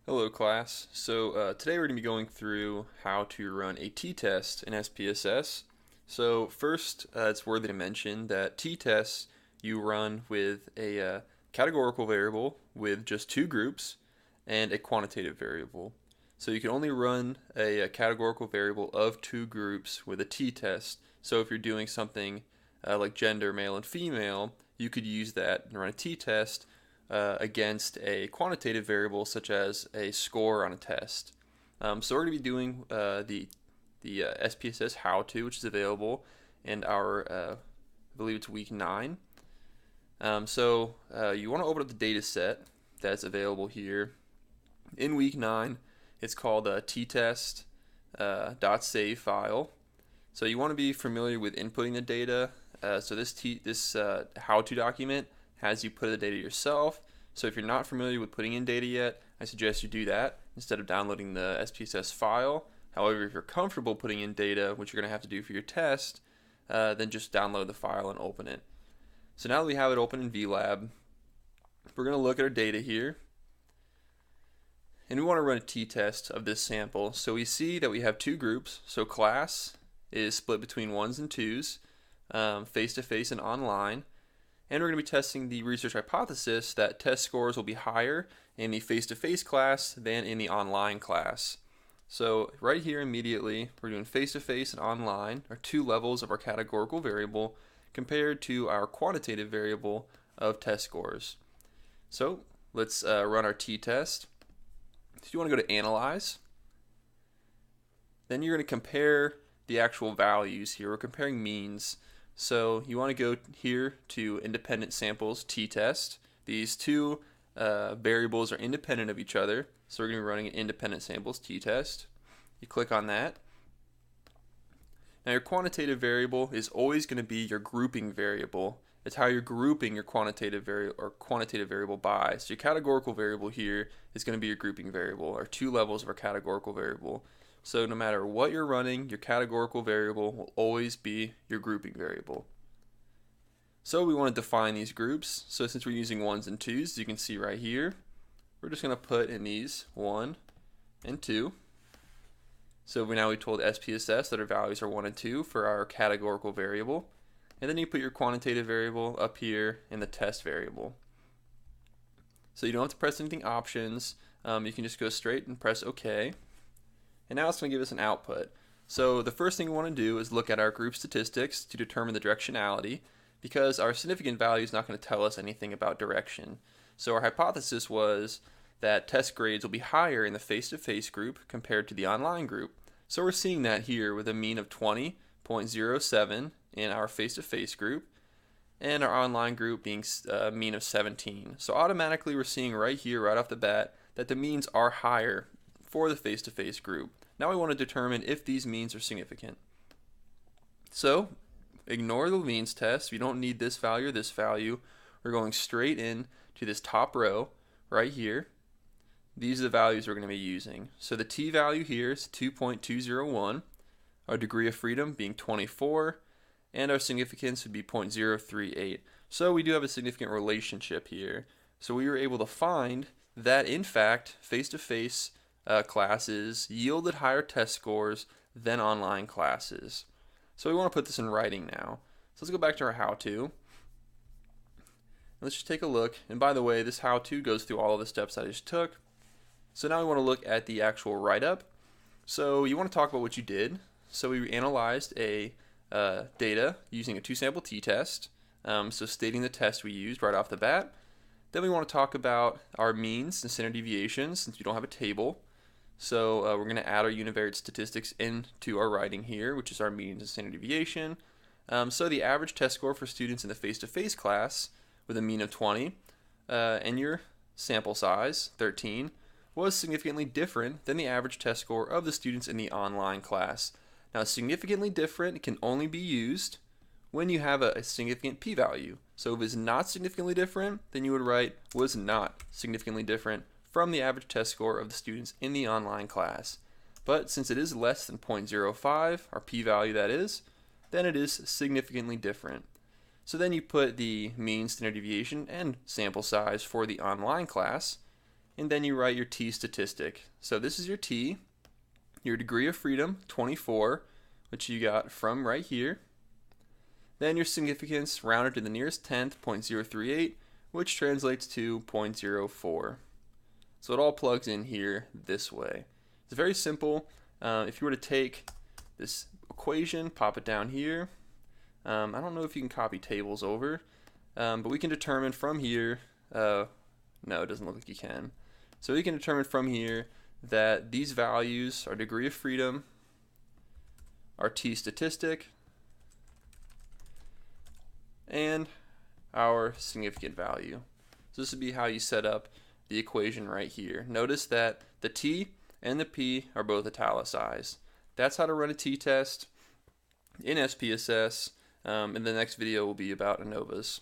Hello class. Today we're going to be going through how to run a t-test in SPSS. So first, it's worthy to mention that t-tests you run with a categorical variable with just two groups and a quantitative variable. So you can only run a categorical variable of two groups with a t-test. So if you're doing something like gender, male and female, you could use that and run a t-test against a quantitative variable such as a score on a test. So we're going to be doing the SPSS how-to, which is available in our, I believe it's week 9. You want to open up the data set that's available here. In week 9, it's called a ttest .save file. So you want to be familiar with inputting the data. This how-to document has you put the data yourself. So if you're not familiar with putting in data yet, I suggest you do that instead of downloading the SPSS file. However, if you're comfortable putting in data, which you're going to have to do for your test, then just download the file and open it. So now that we have it open in VLab, we're going to look at our data here. And we want to run a t-test of this sample. So we see that we have two groups. So class is split between 1s and 2s, face-to-face and online. And we're going to be testing the research hypothesis that test scores will be higher in the face-to-face class than in the online class. So right here immediately, we're doing face-to-face and online are two levels of our categorical variable compared to our quantitative variable of test scores. So let's run our t-test. So you want to go to Analyze. Then you're going to compare the actual values here. We're comparing means. So you want to go here to Independent Samples t-test. These two variables are independent of each other. So we're going to be running an Independent Samples t-test. You click on that. Now your quantitative variable is always going to be your grouping variable. It's how you're grouping your quantitative variable by. So your categorical variable here is going to be your grouping variable, or two levels of our categorical variable. So no matter what you're running, your categorical variable will always be your grouping variable. So we want to define these groups. So since we're using 1s and 2s, as you can see right here, we're just going to put in these 1 and 2. So we told SPSS that our values are 1 and 2 for our categorical variable. And then you put your quantitative variable up here in the test variable. So you don't have to press anything options. You can just go straight and press OK. And now it's going to give us an output. So the first thing we want to do is look at our group statistics to determine the directionality, because our significant value is not going to tell us anything about direction. So our hypothesis was that test grades will be higher in the face-to-face group compared to the online group. So we're seeing that here with a mean of 20.07 in our face-to-face group, and our online group being a mean of 17. So automatically we're seeing right here, right off the bat, that the means are higher for the face-to-face group. Now we want to determine if these means are significant. So ignore the means test. We don't need this value or this value. We're going straight in to this top row right here. These are the values we're going to be using. So the t-value here is 2.201, our degree of freedom being 24, and our significance would be 0.038. So we do have a significant relationship here. So we were able to find that in fact face-to-face classes yielded higher test scores than online classes. So we want to put this in writing now. So let's go back to our how-to. Let's just take a look. And by the way, this how-to goes through all of the steps I just took. So now we want to look at the actual write-up. So you want to talk about what you did. So we analyzed a data using a two-sample t-test. So stating the test we used right off the bat. Then we want to talk about our means and standard deviations, since we don't have a table. So we're going to add our univariate statistics into our writing here, which is our means and standard deviation. So the average test score for students in the face-to-face class with a mean of 20 and your sample size, 13, was significantly different than the average test score of the students in the online class. Now, significantly different can only be used when you have a significant p-value. So if it's not significantly different, then you would write was not significantly different from the average test score of the students in the online class. But since it is less than 0.05, our p-value that is, then it is significantly different. So then you put the mean, standard deviation, and sample size for the online class, and then you write your t statistic. So this is your t, your degree of freedom, 24, which you got from right here. Then your significance rounded to the nearest tenth, 0.038, which translates to 0.04. So it all plugs in here this way. It's very simple. If you were to take this equation, pop it down here. I don't know if you can copy tables over, but we can determine from here, no, it doesn't look like you can. So we can determine from here that these values, our degree of freedom, our t statistic, and our significant value. So this would be how you set up the equation right here. Notice that the t and the p are both italicized. That's how to run a t-test in SPSS, and the next video will be about ANOVAs.